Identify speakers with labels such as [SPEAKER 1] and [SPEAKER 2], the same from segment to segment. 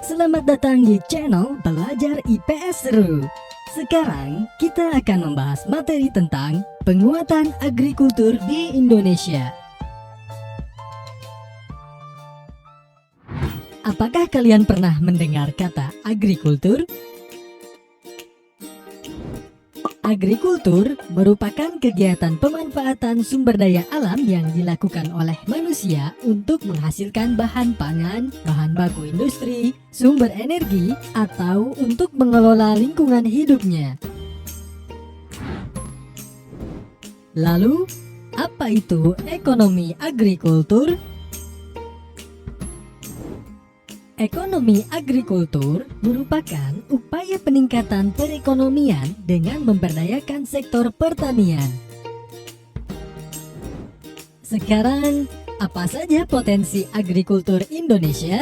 [SPEAKER 1] Selamat datang di channel Belajar IPS Seru. Sekarang kita akan membahas materi tentang penguatan agrikultur di Indonesia. Apakah kalian pernah mendengar kata agrikultur? Agrikultur merupakan kegiatan pemanfaatan sumber daya alam yang dilakukan oleh manusia untuk menghasilkan bahan pangan, bahan baku industri, sumber energi, atau untuk mengelola lingkungan hidupnya. Lalu, apa itu ekonomi agrikultur? Ekonomi agrikultur merupakan upaya peningkatan perekonomian dengan memberdayakan sektor pertanian. Sekarang, apa saja potensi agrikultur Indonesia?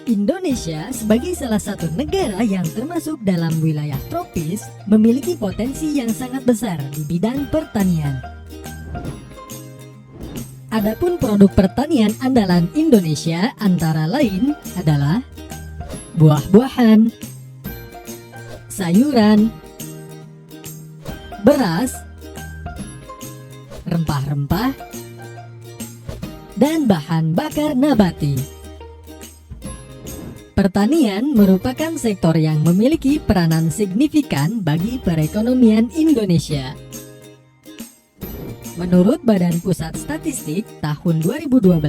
[SPEAKER 1] Indonesia sebagai salah satu negara yang termasuk dalam wilayah tropis memiliki potensi yang sangat besar di bidang pertanian. Adapun produk pertanian andalan Indonesia antara lain adalah buah-buahan, sayuran, beras, rempah-rempah, dan bahan bakar nabati. Pertanian merupakan sektor yang memiliki peranan signifikan bagi perekonomian Indonesia. Menurut Badan Pusat Statistik tahun 2012,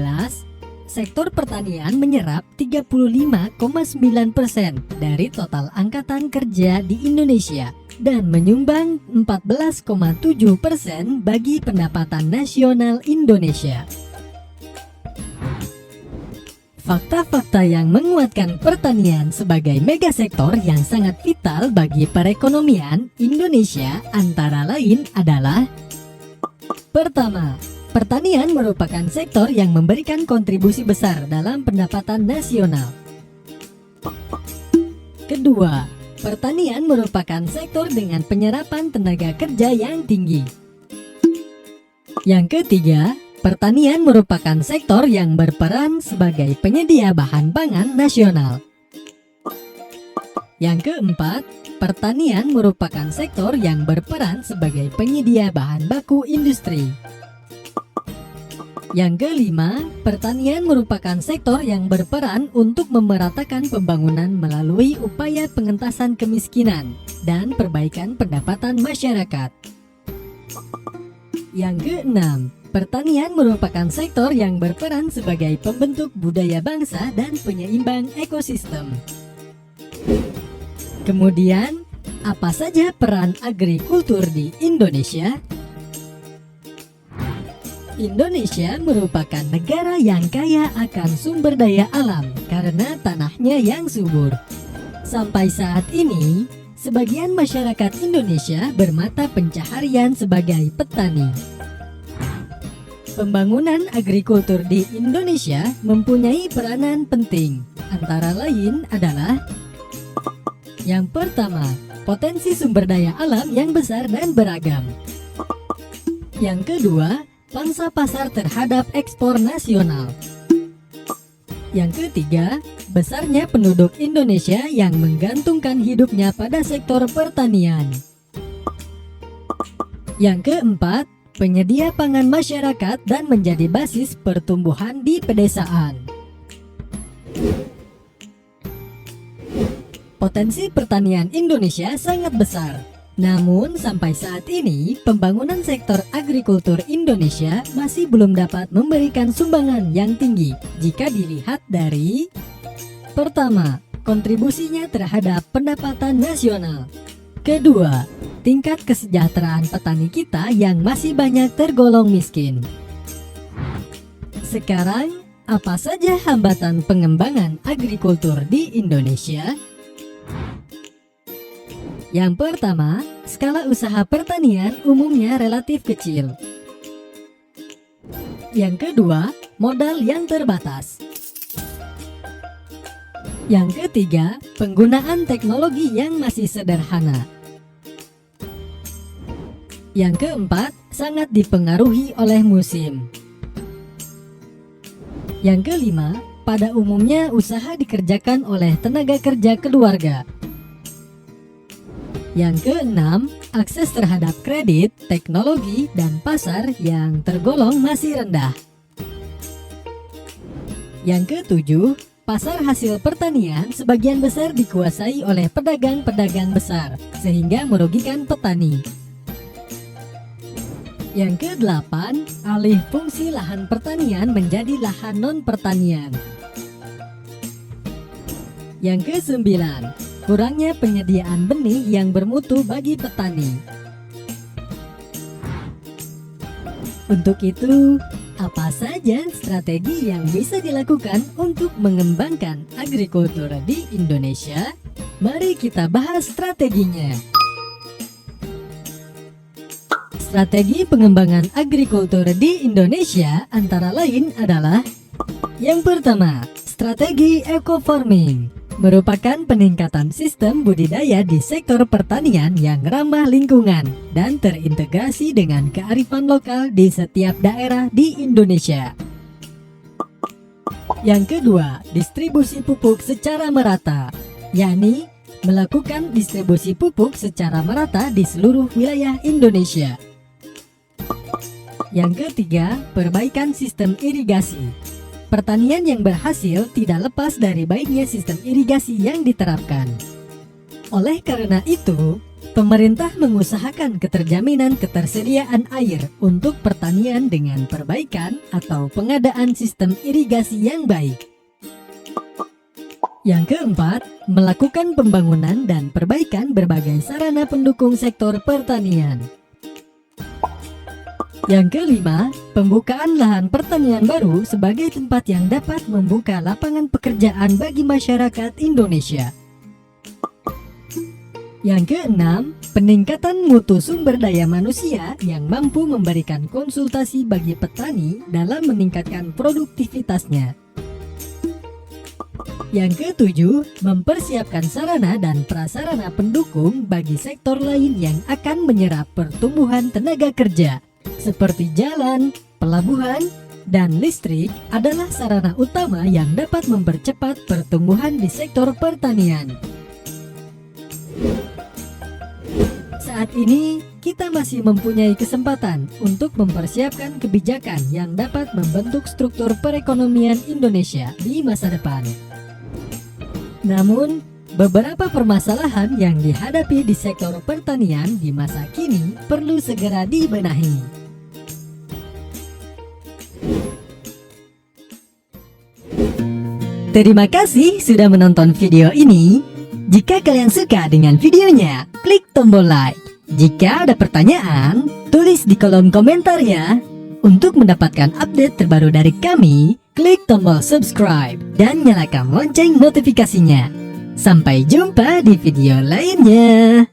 [SPEAKER 1] sektor pertanian menyerap 35,9% dari total angkatan kerja di Indonesia dan menyumbang 14,7% bagi pendapatan nasional Indonesia. Fakta-fakta yang menguatkan pertanian sebagai megasektor yang sangat vital bagi perekonomian Indonesia antara lain adalah: pertama, pertanian merupakan sektor yang memberikan kontribusi besar dalam pendapatan nasional. Kedua, pertanian merupakan sektor dengan penyerapan tenaga kerja yang tinggi. Yang ketiga, pertanian merupakan sektor yang berperan sebagai penyedia bahan pangan nasional. Yang keempat, pertanian merupakan sektor yang berperan sebagai penyedia bahan baku industri. Yang kelima, pertanian merupakan sektor yang berperan untuk memeratakan pembangunan melalui upaya pengentasan kemiskinan dan perbaikan pendapatan masyarakat. Yang keenam, pertanian merupakan sektor yang berperan sebagai pembentuk budaya bangsa dan penyeimbang ekosistem. Kemudian, apa saja peran agrikultur di Indonesia? Indonesia merupakan negara yang kaya akan sumber daya alam karena tanahnya yang subur. Sampai saat ini, sebagian masyarakat Indonesia bermata pencaharian sebagai petani. Pembangunan agrikultur di Indonesia mempunyai peranan penting, antara lain adalah: yang pertama, potensi sumber daya alam yang besar dan beragam. Yang kedua, pangsa pasar terhadap ekspor nasional. Yang ketiga, besarnya penduduk Indonesia yang menggantungkan hidupnya pada sektor pertanian. Yang keempat, penyedia pangan masyarakat dan menjadi basis pertumbuhan di pedesaan. Potensi pertanian Indonesia sangat besar. Namun sampai saat ini pembangunan sektor agrikultur Indonesia masih belum dapat memberikan sumbangan yang tinggi jika dilihat dari: pertama, kontribusinya terhadap pendapatan nasional. Kedua, tingkat kesejahteraan petani kita yang masih banyak tergolong miskin. Sekarang, apa saja hambatan pengembangan agrikultur di Indonesia? Yang pertama, skala usaha pertanian umumnya relatif kecil. Yang kedua, modal yang terbatas. Yang ketiga, penggunaan teknologi yang masih sederhana. Yang keempat, sangat dipengaruhi oleh musim. Yang kelima, pada umumnya usaha dikerjakan oleh tenaga kerja keluarga. Yang keenam, akses terhadap kredit, teknologi, dan pasar yang tergolong masih rendah. Yang ketujuh, pasar hasil pertanian sebagian besar dikuasai oleh pedagang-pedagang besar, sehingga merugikan petani. Yang kedelapan, alih fungsi lahan pertanian menjadi lahan non-pertanian. Yang kesembilan, kurangnya penyediaan benih yang bermutu bagi petani. Untuk itu, apa saja strategi yang bisa dilakukan untuk mengembangkan agrikultur di Indonesia? Mari kita bahas strateginya. Strategi pengembangan agrikultur di Indonesia antara lain adalah: yang pertama, strategi eco-farming, merupakan peningkatan sistem budidaya di sektor pertanian yang ramah lingkungan dan terintegrasi dengan kearifan lokal di setiap daerah di Indonesia. Yang kedua, distribusi pupuk secara merata, yakni melakukan distribusi pupuk secara merata di seluruh wilayah Indonesia. Yang ketiga, perbaikan sistem irigasi. Pertanian yang berhasil tidak lepas dari baiknya sistem irigasi yang diterapkan. Oleh karena itu, pemerintah mengusahakan keterjaminan ketersediaan air untuk pertanian dengan perbaikan atau pengadaan sistem irigasi yang baik. Yang keempat, melakukan pembangunan dan perbaikan berbagai sarana pendukung sektor pertanian. Yang kelima, pembukaan lahan pertanian baru sebagai tempat yang dapat membuka lapangan pekerjaan bagi masyarakat Indonesia. Yang keenam, peningkatan mutu sumber daya manusia yang mampu memberikan konsultasi bagi petani dalam meningkatkan produktivitasnya. Yang ketujuh, mempersiapkan sarana dan prasarana pendukung bagi sektor lain yang akan menyerap pertumbuhan tenaga kerja, seperti jalan, pelabuhan, dan listrik adalah sarana utama yang dapat mempercepat pertumbuhan di sektor pertanian. Saat ini, kita masih mempunyai kesempatan untuk mempersiapkan kebijakan yang dapat membentuk struktur perekonomian Indonesia di masa depan. Namun, beberapa permasalahan yang dihadapi di sektor pertanian di masa kini perlu segera dibenahi. Terima kasih sudah menonton video ini. Jika kalian suka dengan videonya, klik tombol like. Jika ada pertanyaan, tulis di kolom komentar ya. Untuk mendapatkan update terbaru dari kami, klik tombol subscribe dan nyalakan lonceng notifikasinya. Sampai jumpa di video lainnya.